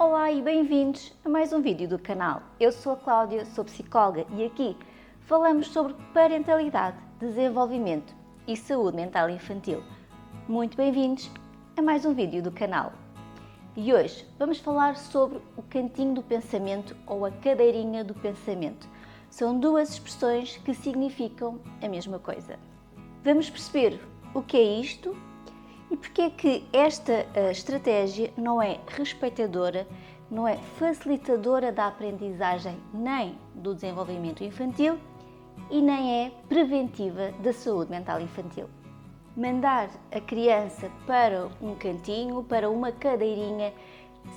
Olá e bem-vindos a mais um vídeo do canal. Eu sou a Cláudia, sou psicóloga e aqui falamos sobre parentalidade, desenvolvimento e saúde mental infantil. Muito bem-vindos a mais um vídeo do canal. E hoje vamos falar sobre o cantinho do pensamento ou a cadeirinha do pensamento. São duas expressões que significam a mesma coisa. Vamos perceber o que é isto e porque é que esta estratégia não é respeitadora, não é facilitadora da aprendizagem nem do desenvolvimento infantil e nem é preventiva da saúde mental infantil. Mandar a criança para um cantinho, para uma cadeirinha,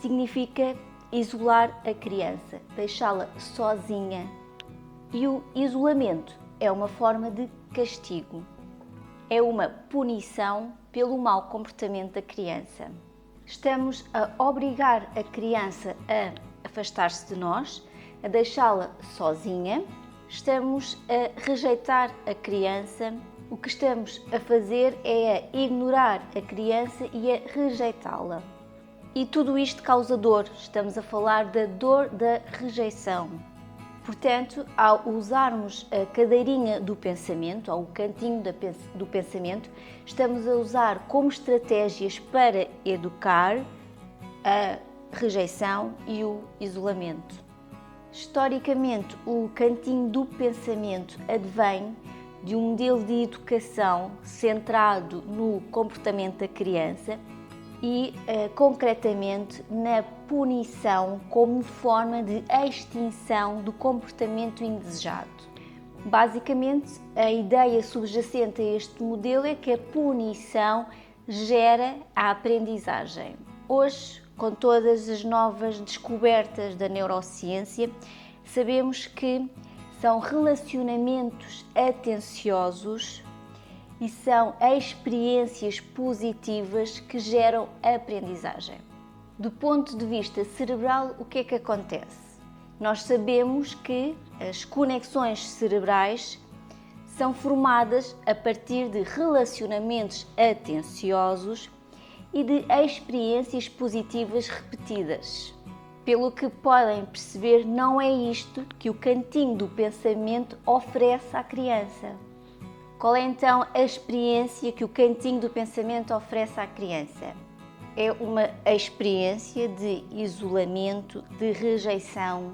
significa isolar a criança, deixá-la sozinha. E o isolamento é uma forma de castigo. É uma punição pelo mau comportamento da criança. Estamos a obrigar a criança a afastar-se de nós, a deixá-la sozinha. Estamos a rejeitar a criança. O que estamos a fazer é a ignorar a criança e a rejeitá-la. E tudo isto causa dor. Estamos a falar da dor da rejeição. Portanto, ao usarmos a cadeirinha do pensamento, ou o cantinho do pensamento, estamos a usar como estratégias para educar a rejeição e o isolamento. Historicamente, o cantinho do pensamento advém de um modelo de educação centrado no comportamento da criança e, concretamente, na punição como forma de extinção do comportamento indesejado. Basicamente, a ideia subjacente a este modelo é que a punição gera a aprendizagem. Hoje, com todas as novas descobertas da neurociência, sabemos que são relacionamentos atenciosos e são experiências positivas que geram aprendizagem. Do ponto de vista cerebral, o que é que acontece? Nós sabemos que as conexões cerebrais são formadas a partir de relacionamentos atenciosos e de experiências positivas repetidas. Pelo que podem perceber, não é isto que o cantinho do pensamento oferece à criança. Qual é então a experiência que o cantinho do pensamento oferece à criança? É uma experiência de isolamento, de rejeição,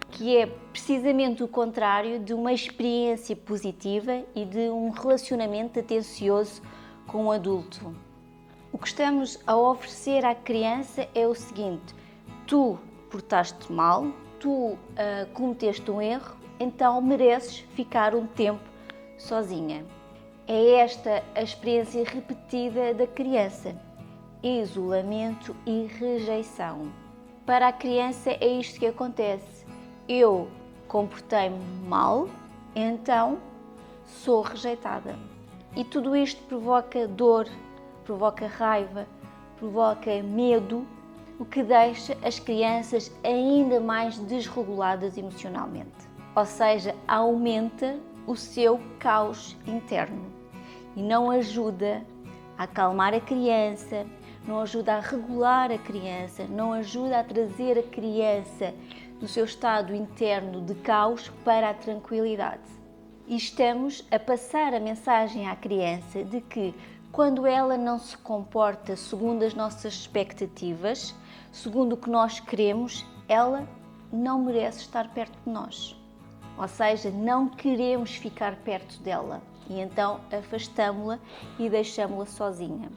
que é precisamente o contrário de uma experiência positiva e de um relacionamento atencioso com o adulto. O que estamos a oferecer à criança é o seguinte: tu portaste mal, tu cometeste um erro, então mereces ficar um tempo sozinha. É esta a experiência repetida da criança: isolamento e rejeição. Para a criança é isto que acontece: eu comportei-me mal, então sou rejeitada. E tudo isto provoca dor, provoca raiva, provoca medo, o que deixa as crianças ainda mais desreguladas emocionalmente. Ou seja, aumenta o seu caos interno e não ajuda a acalmar a criança, não ajuda a regular a criança, não ajuda a trazer a criança do seu estado interno de caos para a tranquilidade. E estamos a passar a mensagem à criança de que, quando ela não se comporta segundo as nossas expectativas, segundo o que nós queremos, ela não merece estar perto de nós. Ou seja, não queremos ficar perto dela e então afastamo-la e deixamo-la sozinha.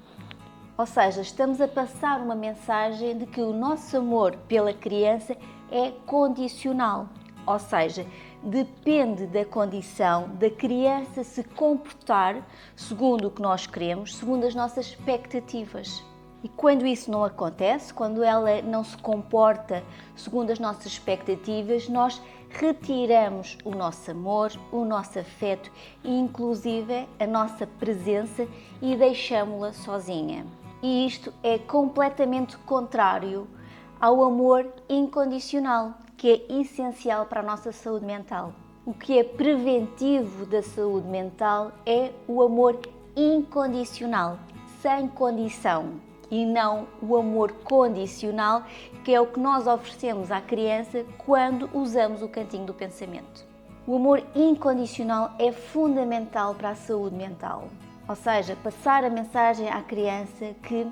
Ou seja, estamos a passar uma mensagem de que o nosso amor pela criança é condicional. Ou seja, depende da condição da criança se comportar segundo o que nós queremos, segundo as nossas expectativas. E quando isso não acontece, quando ela não se comporta segundo as nossas expectativas, nós retiramos o nosso amor, o nosso afeto e inclusive a nossa presença e deixamo-la sozinha. E isto é completamente contrário ao amor incondicional, que é essencial para a nossa saúde mental. O que é preventivo da saúde mental é o amor incondicional, sem condição. e não o amor condicional, que é o que nós oferecemos à criança quando usamos o cantinho do pensamento. O amor incondicional é fundamental para a saúde mental, ou seja, passar a mensagem à criança que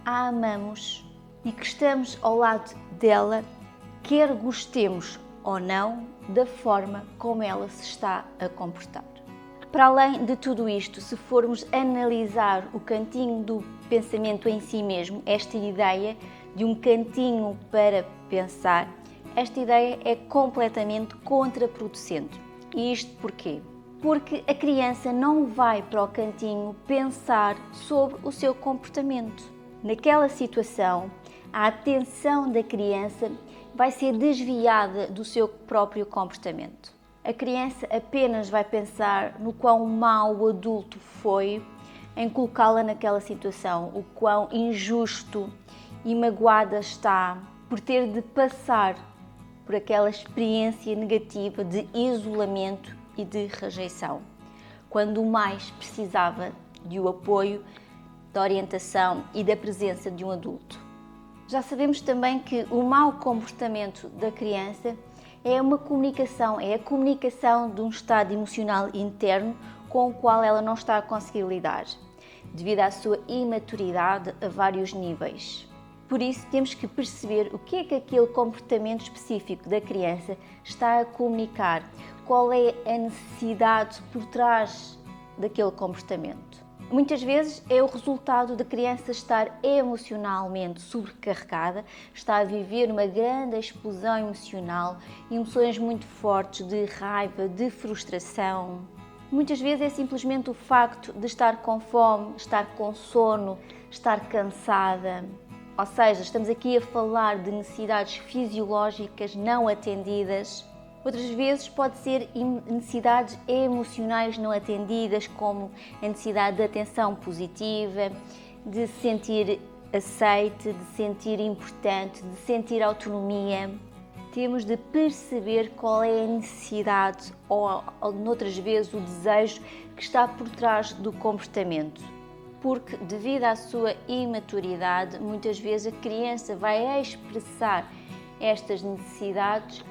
a amamos e que estamos ao lado dela, quer gostemos ou não da forma como ela se está a comportar. Para além de tudo isto, se formos analisar o cantinho do pensamento em si mesmo, esta ideia de um cantinho para pensar, esta ideia é completamente contraproducente. E isto porquê? Porque a criança não vai para o cantinho pensar sobre o seu comportamento. Naquela situação, a atenção da criança vai ser desviada do seu próprio comportamento. A criança apenas vai pensar no quão mau o adulto foi em colocá-la naquela situação, o quão injusto e magoada está por ter de passar por aquela experiência negativa de isolamento e de rejeição, quando mais precisava de o apoio, da orientação e da presença de um adulto. Já sabemos também que o mau comportamento da criança é uma comunicação, é a comunicação de um estado emocional interno com o qual ela não está a conseguir lidar, devido à sua imaturidade a vários níveis. Por isso, temos que perceber o que aquele comportamento específico da criança está a comunicar, qual é a necessidade por trás daquele comportamento. Muitas vezes é o resultado da criança estar emocionalmente sobrecarregada, está a viver uma grande explosão emocional, emoções muito fortes de raiva, de frustração. Muitas vezes é simplesmente o facto de estar com fome, estar com sono, estar cansada. Ou seja, estamos aqui a falar de necessidades fisiológicas não atendidas. Outras vezes pode ser necessidades emocionais não atendidas, como a necessidade de atenção positiva, de se sentir aceite, de se sentir importante, de sentir autonomia. Temos de perceber qual é a necessidade ou noutras vezes, o desejo que está por trás do comportamento. Porque, devido à sua imaturidade, muitas vezes a criança vai expressar estas necessidades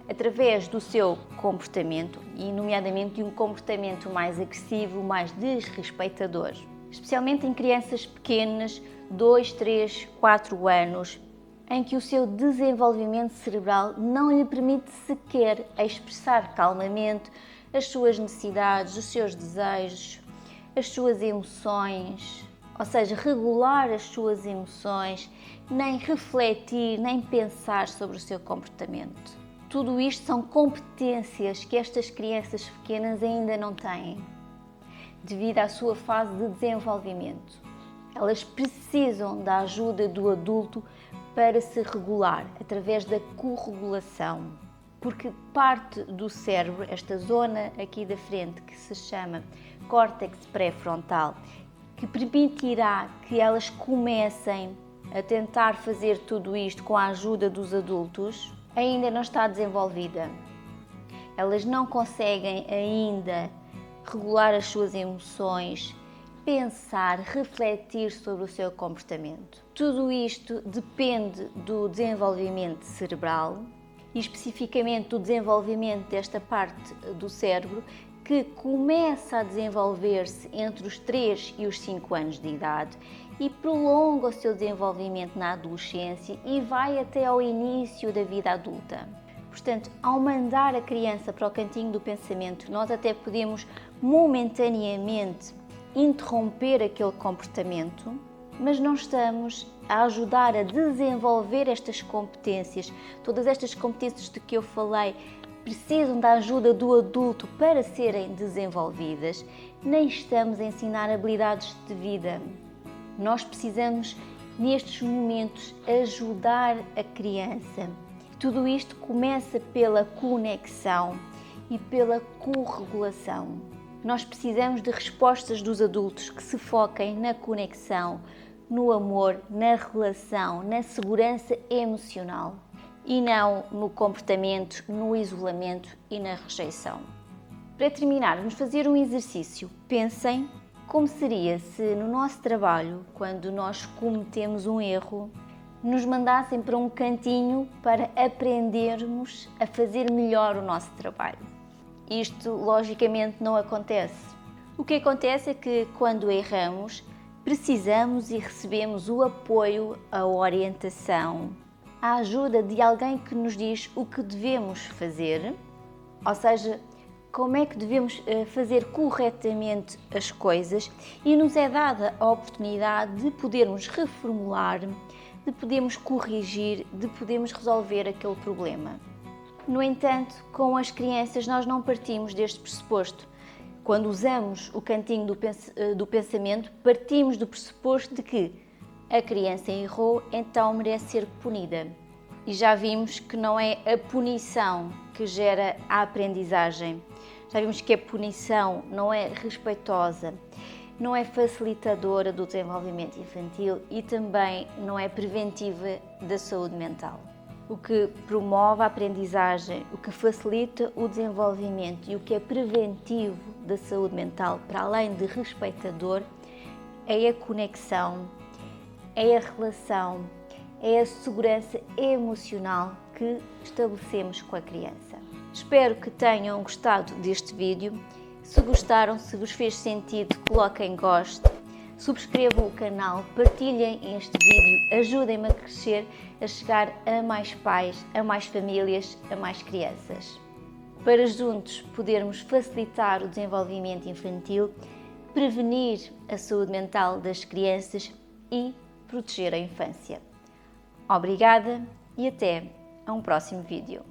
através do seu comportamento e, nomeadamente, de um comportamento mais agressivo, mais desrespeitador. Especialmente em crianças pequenas, 2, 3, 4 anos, em que o seu desenvolvimento cerebral não lhe permite sequer expressar calmamente as suas necessidades, os seus desejos, as suas emoções, ou seja, regular as suas emoções, nem refletir, nem pensar sobre o seu comportamento. Tudo isto são competências que estas crianças pequenas ainda não têm, devido à sua fase de desenvolvimento. Elas precisam da ajuda do adulto para se regular, através da corregulação, porque parte do cérebro, esta zona aqui da frente, que se chama córtex pré-frontal, que permitirá que elas comecem a tentar fazer tudo isto com a ajuda dos adultos, ainda não está desenvolvida. Elas não conseguem ainda regular as suas emoções, pensar, refletir sobre o seu comportamento. Tudo isto depende do desenvolvimento cerebral e especificamente do desenvolvimento desta parte do cérebro que começa a desenvolver-se entre os 3 e os 5 anos de idade e prolonga o seu desenvolvimento na adolescência e vai até ao início da vida adulta. Portanto, ao mandar a criança para o cantinho do pensamento, nós até podemos momentaneamente interromper aquele comportamento, mas não estamos a ajudar a desenvolver estas competências. Todas estas competências de que eu falei precisam da ajuda do adulto para serem desenvolvidas. Nem estamos a ensinar habilidades de vida. Nós precisamos, nestes momentos, ajudar a criança. Tudo isto começa pela conexão e pela corregulação. Nós precisamos de respostas dos adultos que se foquem na conexão, no amor, na relação, na segurança emocional e não no comportamento, no isolamento e na rejeição. Para terminar, vamos fazer um exercício. Pensem Como seria se no nosso trabalho, quando nós cometemos um erro, nos mandassem para um cantinho para aprendermos a fazer melhor o nosso trabalho? Isto, logicamente, não acontece. O que acontece é que, quando erramos, precisamos e recebemos o apoio, a orientação, a ajuda de alguém que nos diz o que devemos fazer, ou seja, como é que devemos fazer corretamente as coisas, e nos é dada a oportunidade de podermos reformular, de podermos corrigir, de podermos resolver aquele problema. No entanto, com as crianças nós não partimos deste pressuposto. Quando usamos o cantinho do pensamento, partimos do pressuposto de que a criança errou, então merece ser punida. E já vimos que não é a punição que gera a aprendizagem. Já vimos que a punição não é respeitosa, não é facilitadora do desenvolvimento infantil e também não é preventiva da saúde mental. O que promove a aprendizagem, o que facilita o desenvolvimento e o que é preventivo da saúde mental, para além de respeitador, é a conexão, é a relação, é a segurança emocional que estabelecemos com a criança. Espero que tenham gostado deste vídeo. Se gostaram, se vos fez sentido, coloquem gosto, subscrevam o canal, partilhem este vídeo, ajudem-me a crescer, a chegar a mais pais, a mais famílias, a mais crianças. Para juntos podermos facilitar o desenvolvimento infantil, prevenir a saúde mental das crianças e proteger a infância. Obrigada e até a um próximo vídeo.